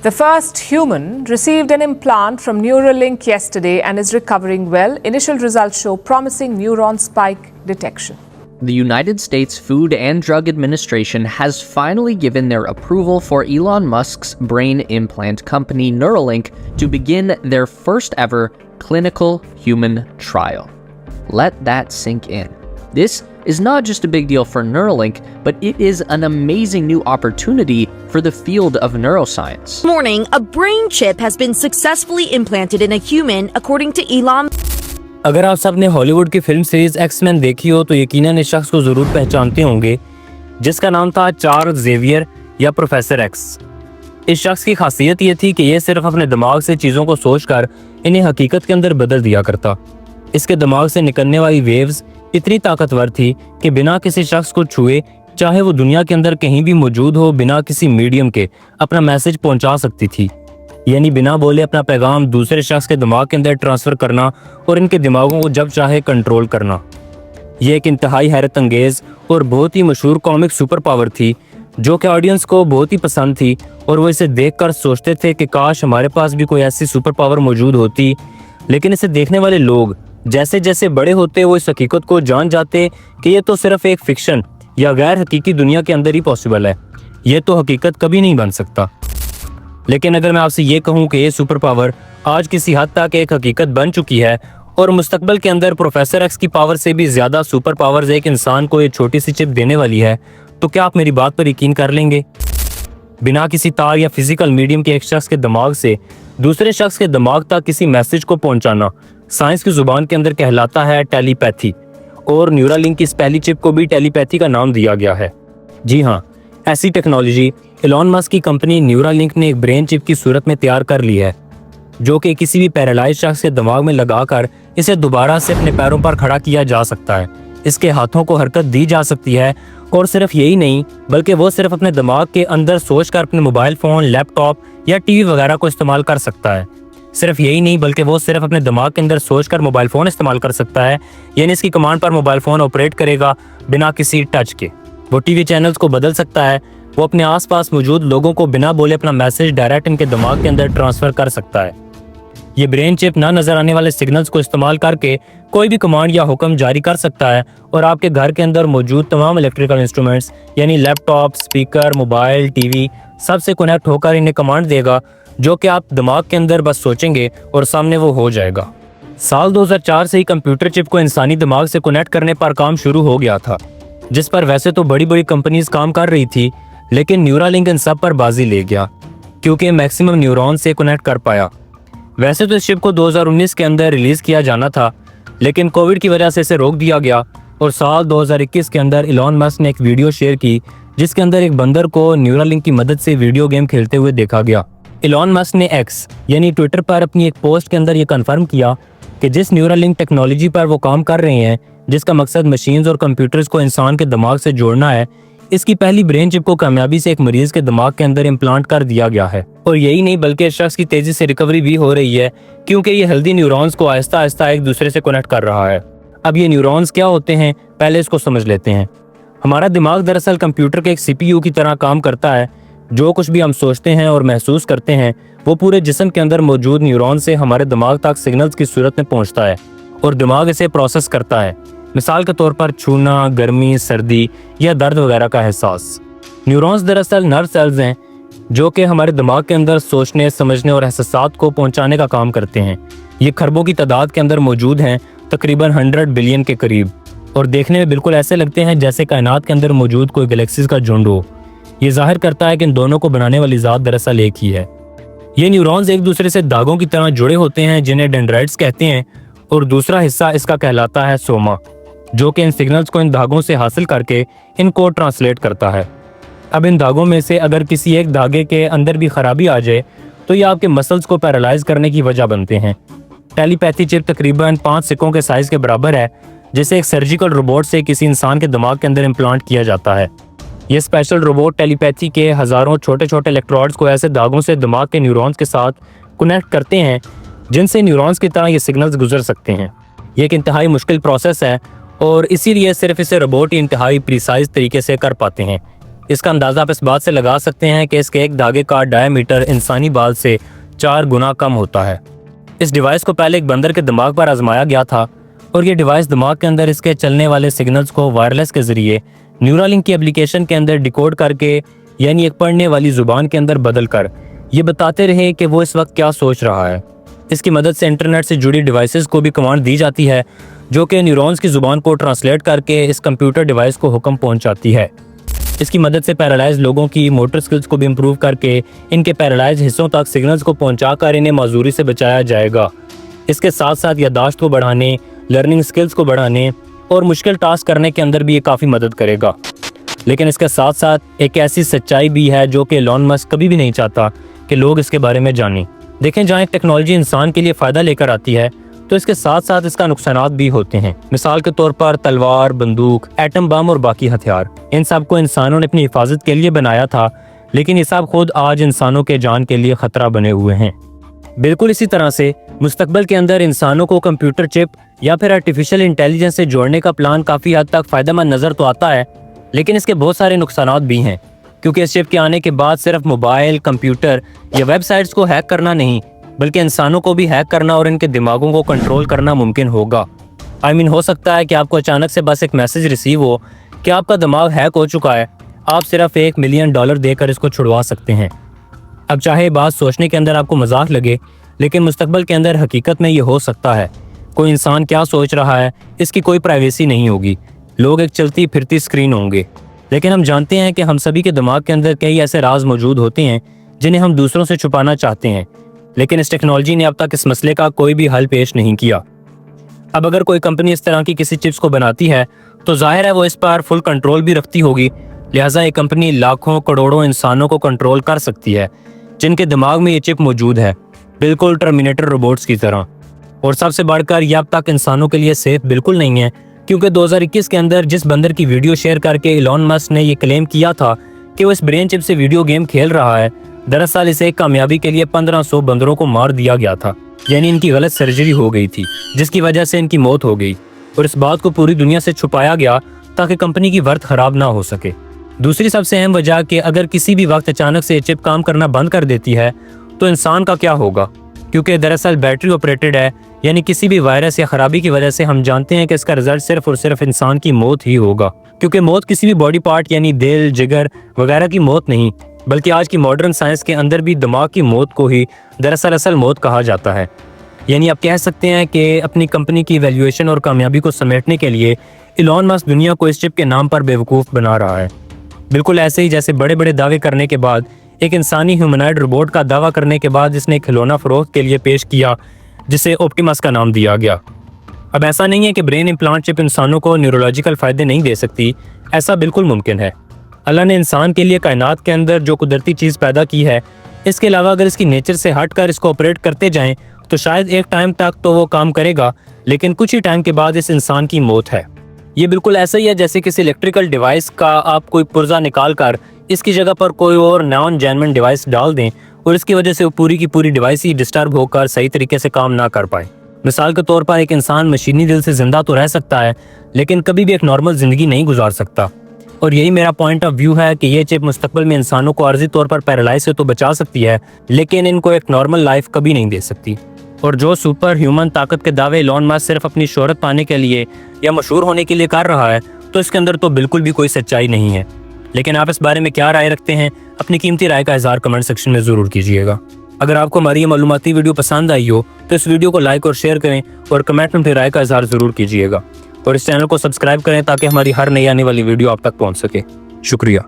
The first human received an implant from Neuralink yesterday and is recovering well. Initial results show promising neuron spike detection. The United States Food and Drug Administration has finally given their approval for Elon Musk's brain implant company Neuralink to begin their first ever clinical human trial. Let that sink in. This is not just a big deal for Neuralink, but it is an amazing new opportunity for the field of neuroscience. This morning, a brain chip has been successfully implanted in a human, according to Elon. अगर आप सब ने Hollywood की film series X Men देखी हो तो यकीनन इस शख्स को ज़रूर पहचानते होंगे, जिसका नाम था चार्ल्स ज़ेवियर या प्रोफेसर एक्स। इस शख्स की खासियत ये थी कि ये सिर्फ अपने दिमाग से चीज़ों को सोचकर इन्हें हकीकत के अंदर बदल दिया करता। इसके दिमाग से निकलने वाली वेव्स इतनी ताकतवर थी कि बिना किसी शख्स को छुए, चाहे वो दुनिया के अंदर कहीं भी मौजूद हो, बिना किसी मीडियम के अपना मैसेज पहुंचा सकती थी। यानी बिना बोले अपना पैगाम दूसरे शख्स के दिमाग के अंदर ट्रांसफ़र करना और इनके दिमागों को जब चाहे कंट्रोल करना। ये एक इंतहाई हैरत अंगेज़ और बहुत ही मशहूर कॉमिक सुपर पावर थी, जो कि ऑडियंस को बहुत ही पसंद थी और वो इसे देखकर सोचते थे कि काश हमारे पास भी कोई ऐसी सुपर पावर मौजूद होती। लेकिन इसे देखने वाले लोग जैसे जैसे बड़े होते वो इस हकीकत को जान जाते कि ये तो सिर्फ एक फिक्शन या गैर हकीकी दुनिया के अंदर ही पॉसिबल है, ये तो हकीकत कभी नहीं बन सकता। लेकिन अगर मैं आपसे ये कहूँ कि ये सुपर पावर आज किसी हद तक एक हकीकत बन चुकी है और मुस्तकबिल के अंदर प्रोफेसर एक्स की पावर से भी ज़्यादा सुपर पावर्स एक इंसान को ये छोटी सी चिप देने वाली है, तो क्या आप मेरी बात पर यकीन कर लेंगे? बिना किसी तार या फिजिकल मीडियम के एक शख्स के दिमाग से दूसरे शख्स के दिमाग तक किसी मैसेज को पहुंचाना साइंस की जुबान के अंदर कहलाता है टेलीपैथी, और न्यूरालिंक की इस पहली चिप को भी टेलीपैथी का नाम दिया गया है। जी हाँ, ऐसी टेक्नोलॉजी एलॉन मस्क की कंपनी न्यूरालिंक ने एक ब्रेन चिप की सूरत में तैयार कर ली है, जो कि किसी भी पैरालाइज शख्स के दिमाग में लगाकर इसे दोबारा से अपने पैरों पर खड़ा किया जा सकता है। इसके हाथों को हरकत दी जा सकती है, और सिर्फ यही नहीं बल्कि वो सिर्फ अपने दिमाग के अंदर सोचकर अपने मोबाइल फ़ोन, लैपटॉप या टीवी वगैरह को इस्तेमाल कर सकता है। सिर्फ यही नहीं बल्कि वो सिर्फ अपने दिमाग के अंदर सोचकर मोबाइल फ़ोन इस्तेमाल कर सकता है, यानी इसकी कमांड पर मोबाइल फ़ोन ऑपरेट करेगा बिना किसी टच के। वो टीवी चैनल्स को बदल सकता है, वो अपने आसपास मौजूद लोगों को बिना बोले अपना मैसेज डायरेक्ट इनके दिमाग के अंदर ट्रांसफ़र कर सकता है। ये ब्रेन चिप ना नज़र आने वाले सिग्नल्स को इस्तेमाल करके कोई भी कमांड या हुक्म जारी कर सकता है और आपके घर के अंदर मौजूद तमाम इलेक्ट्रिकल इंस्ट्रूमेंट्स यानी लैपटॉप, स्पीकर, मोबाइल, टीवी सबसे कनेक्ट होकर इन्हें कमांड देगा, जो कि आप दिमाग के अंदर बस सोचेंगे और सामने वो हो जाएगा। साल 2004 से ही कंप्यूटर चिप को इंसानी दिमाग से कनेक्ट करने पर काम शुरू हो गया था, जिस पर वैसे तो बड़ी बड़ी कंपनीज काम कर रही थी, लेकिन न्यूरालिंक इन सब पर बाजी ले गया क्योंकि मैक्सिमम न्यूरॉन से कनेक्ट कर पाया। वैसे तो इस चिप को 2019 के अंदर रिलीज़ किया जाना था, लेकिन कोविड की वजह से इसे रोक दिया गया और साल 2021 के अंदर एलॉन मस्क ने एक वीडियो शेयर की जिसके अंदर एक बंदर को न्यूरालिंक की मदद से वीडियो गेम खेलते हुए देखा गया। एलॉन मस्क ने एक्स यानी ट्विटर पर अपनी एक पोस्ट के अंदर ये कन्फर्म किया कि जिस न्यूरालिंक टेक्नोलॉजी पर वो काम कर रहे हैं, जिसका मकसद मशीन्स और कंप्यूटर्स को इंसान के दिमाग से जोड़ना है, इसकी पहली ब्रेन चिप को कामयाबी से एक मरीज के दिमाग के अंदर इम्प्लांट कर दिया गया है। और यही नहीं बल्कि इस शख्स की तेजी से रिकवरी भी हो रही है, क्योंकि ये हेल्दी न्यूरॉन्स को आहिस्ता आहिस्ता एक दूसरे से कनेक्ट कर रहा है। अब ये न्यूरॉन्स क्या होते हैं, पहले इसको समझ लेते हैं। हमारा दिमाग दरअसल कंप्यूटर के एक CPU की तरह काम करता है। जो कुछ भी हम सोचते हैं और महसूस करते हैं वो पूरे जिस्म के अंदर मौजूद न्यूरॉन से हमारे दिमाग तक सिग्नल्स की सूरत में पहुंचता है और दिमाग इसे प्रोसेस करता है। मिसाल के तौर पर छूना, गर्मी, सर्दी या दर्द वगैरह का एहसास। न्यूरॉन्स दरअसल नर्व सेल्स हैं जो कि हमारे दिमाग के अंदर सोचने, समझने और एहसासात को पहुंचाने का काम करते हैं। ये खरबों की तादाद के अंदर मौजूद हैं, तकरीबन 100 बिलियन के करीब, और देखने में बिल्कुल ऐसे लगते हैं जैसे कायनात के अंदर मौजूद कोई गैलेक्सीज का झुंड हो। ये जाहिर करता है कि इन दोनों को बनाने वाली ज़ात दरअसल एक ही है। ये न्यूरॉन्स एक दूसरे से धागों की तरह जुड़े होते हैं जिन्हें डेंड्राइट्स कहते हैं, और दूसरा हिस्सा इसका कहलाता है सोमा, जो कि इन सिग्नल्स को इन धागों से हासिल करके इनको ट्रांसलेट करता है। अब इन धागों में से अगर किसी एक धागे के अंदर भी खराबी आ जाए तो ये आपके मसल्स को पैरालाइज करने की वजह बनते हैं। टेलीपैथी चिप तकरीबन 5 सिक्कों के साइज के बराबर है, जिसे एक सर्जिकल रोबोट से किसी इंसान के दिमाग के अंदर इम्प्लांट किया जाता है। ये स्पेशल रोबोट टेलीपैथी के हज़ारों छोटे छोटे इलेक्ट्रोड्स को ऐसे धागों से दिमाग के न्यूरॉन्स के साथ कनेक्ट करते हैं जिनसे न्यूरॉन्स की तरह ये सिग्नल्स गुजर सकते हैं। ये एक इंतहाई मुश्किल प्रोसेस है और इसीलिए सिर्फ इसे रोबोट ही इंतहाई प्रिसाइज तरीके से कर पाते हैं। इसका अंदाज़ा आप इस बात से लगा सकते हैं कि इसके एक धागे का डायमीटर इंसानी बाल से 4 गुना कम होता है। इस डिवाइस को पहले एक बंदर के दिमाग पर आजमाया गया था और ये डिवाइस दिमाग के अंदर इसके चलने वाले सिग्नल्स को वायरलेस के ज़रिए न्यूरालिंक की एप्लीकेशन के अंदर डिकोड करके, यानी एक पढ़ने वाली ज़ुबान के अंदर बदल कर ये बताते रहे कि वो इस वक्त क्या सोच रहा है। इसकी मदद से इंटरनेट से जुड़ी डिवाइसेस को भी कमांड दी जाती है जो कि न्यूरॉन्स की ज़ुबान को ट्रांसलेट करके इस कंप्यूटर डिवाइस को हुक्म पहुंचाती है। इसकी मदद से पैरालाइज लोगों की मोटर स्किल्स को भी इम्प्रूव करके इनके पैरालाइज हिस्सों तक सिग्नल्स को पहुंचाकर इन्हें माजूरी से बचाया जाएगा। इसके साथ साथ याददाश्त को बढ़ाने, लर्निंग स्किल्स को बढ़ाने और मुश्किल टास्क करने के अंदर भी ये काफ़ी मदद करेगा। लेकिन इसके साथ साथ एक ऐसी सच्चाई भी है जो कि एलन मस्क कभी भी नहीं चाहता कि लोग इसके बारे में जानें। देखें, जहाँ एक टेक्नोलॉजी इंसान के लिए फ़ायदा लेकर आती है तो इसके साथ साथ इसका नुकसानात भी होते हैं। मिसाल के तौर पर तलवार, बंदूक, एटम बम और बाकी हथियार, इन सब को इंसानों ने अपनी हिफाजत के लिए बनाया था, लेकिन ये सब खुद आज इंसानों के जान के लिए ख़तरा बने हुए हैं। बिल्कुल इसी तरह से मुस्तकबिल के अंदर इंसानों को कंप्यूटर चिप या फिर आर्टिफिशियल इंटेलिजेंस से जोड़ने का प्लान काफ़ी हद तक फ़ायदेमंद नज़र तो आता है, लेकिन इसके बहुत सारे नुकसानात भी हैं, क्योंकि इस चिप के आने के बाद सिर्फ मोबाइल, कंप्यूटर या वेबसाइट्स को हैक करना नहीं, बल्कि इंसानों को भी हैक करना और इनके दिमागों को कंट्रोल करना मुमकिन होगा। हो सकता है कि आपको अचानक से बस एक मैसेज रिसीव हो कि आपका दिमाग हैक हो चुका है, आप सिर्फ $1 मिलियन देकर इसको छुड़वा सकते हैं। अब चाहे बात सोचने के अंदर आपको मजाक लगे, लेकिन मुस्तकबिल के अंदर हकीकत में ये हो सकता है। कोई इंसान क्या सोच रहा है, इसकी कोई प्राइवेसी नहीं होगी, लोग एक चलती फिरती स्क्रीन होंगे। लेकिन हम जानते हैं कि हम सभी के दिमाग के अंदर कई ऐसे राज मौजूद होते हैं जिन्हें हम दूसरों से छुपाना चाहते हैं, लेकिन इस टेक्नोलॉजी ने अब तक इस मसले का कोई भी हल पेश नहीं किया। अब अगर कोई कंपनी इस तरह की किसी चिप्स को बनाती है तो जाहिर है वो इस पर फुल कंट्रोल भी रखती होगी, लिहाजा ये कंपनी लाखों करोड़ों इंसानों को कंट्रोल कर सकती है जिनके दिमाग में ये चिप मौजूद है, बिल्कुल टर्मिनेटर रोबोट्स की तरह। और सबसे बढ़कर ये अब तक इंसानों के लिए सेफ बिल्कुल नहीं है, क्योंकि 2021 के अंदर जिस बंदर की वीडियो शेयर करके एलन मस्क ने ये क्लेम किया था कि वो इस ब्रेन चिप से वीडियो गेम खेल रहा है, दरअसल इसे कामयाबी के लिए 1500 बंदरों को मार दिया गया था, यानी इनकी गलत सर्जरी हो गई थी जिसकी वजह से इनकी मौत हो गई, और इस बात को पूरी दुनिया से छुपाया गया ताकि कंपनी की वर्थ खराब ना हो सके। दूसरी सबसे अहम वजह कि अगर किसी भी वक्त अचानक से चिप काम करना बंद कर देती है तो इंसान का क्या होगा, क्योंकि दरअसल बैटरी ऑपरेटेड है, यानी किसी भी वायरस या खराबी की वजह से हम जानते हैं कि इसका रिजल्ट सिर्फ और सिर्फ इंसान की मौत ही होगा, क्योंकि मौत किसी भी बॉडी पार्ट यानी दिल, जिगर वगैरह की मौत नहीं, बल्कि आज की मॉडर्न साइंस के अंदर भी दिमाग की मौत को ही दरअसल असल मौत कहा जाता है। यानी आप कह सकते हैं कि अपनी कंपनी की वैल्यूएशन और कामयाबी को समेटने के लिए एलन मस्क दुनिया को इस चिप के नाम पर बेवकूफ़ बना रहा है। बिल्कुल ऐसे ही जैसे बड़े बड़े दावे करने के बाद, एक इंसानी ह्यूमनॉइड रोबोट का दावा करने के बाद इसने खिलौना फरोख्त के लिए पेश किया जिसे ऑप्टिमस का नाम दिया गया। अब ऐसा नहीं है कि ब्रेन इम्प्लांट चिप इंसानों को न्यूरोलॉजिकल फ़ायदे नहीं दे सकती, ऐसा बिल्कुल मुमकिन है। अल्लाह ने इंसान के लिए कायनात के अंदर जो कुदरती चीज़ पैदा की है, इसके अलावा अगर इसकी नेचर से हट कर इसको ऑपरेट करते जाएं तो शायद एक टाइम तक तो वो काम करेगा, लेकिन कुछ ही टाइम के बाद इस इंसान की मौत है। ये बिल्कुल ऐसा ही है जैसे किसी इलेक्ट्रिकल डिवाइस का आप कोई पुर्जा निकाल कर इसकी जगह पर कोई और नॉन जेन्युइन डिवाइस डाल दें और इसकी वजह से वो पूरी की पूरी डिवाइस ही डिस्टर्ब होकर सही तरीके से काम ना कर पाए। मिसाल के तौर पर एक इंसान मशीनी दिल से जिंदा तो रह सकता है, लेकिन कभी भी एक नॉर्मल ज़िंदगी नहीं गुजार सकता। और यही मेरा पॉइंट ऑफ व्यू है कि ये चिप मुस्तकबिल में इंसानों को आर्जी तौर पर पैरालाइज से तो बचा सकती है, लेकिन इनको एक नॉर्मल लाइफ कभी नहीं दे सकती। और जो सुपर ह्यूमन ताकत के दावे एलन मस्क सिर्फ अपनी शोहरत पाने के लिए या मशहूर होने के लिए कर रहा है, तो इसके अंदर तो बिल्कुल भी कोई सच्चाई नहीं है। लेकिन आप इस बारे में क्या राय रखते हैं, अपनी कीमती राय का इज़हार कमेंट सेक्शन में ज़रूर कीजिएगा। अगर आपको हमारी ये मालूमाती वीडियो पसंद आई हो तो इस वीडियो को लाइक और शेयर करें और कमेंट में अपनी राय का इज़हार ज़रूर कीजिएगा, और इस चैनल को सब्सक्राइब करें ताकि हमारी हर नई आने वाली वीडियो आप तक पहुँच सके। शुक्रिया।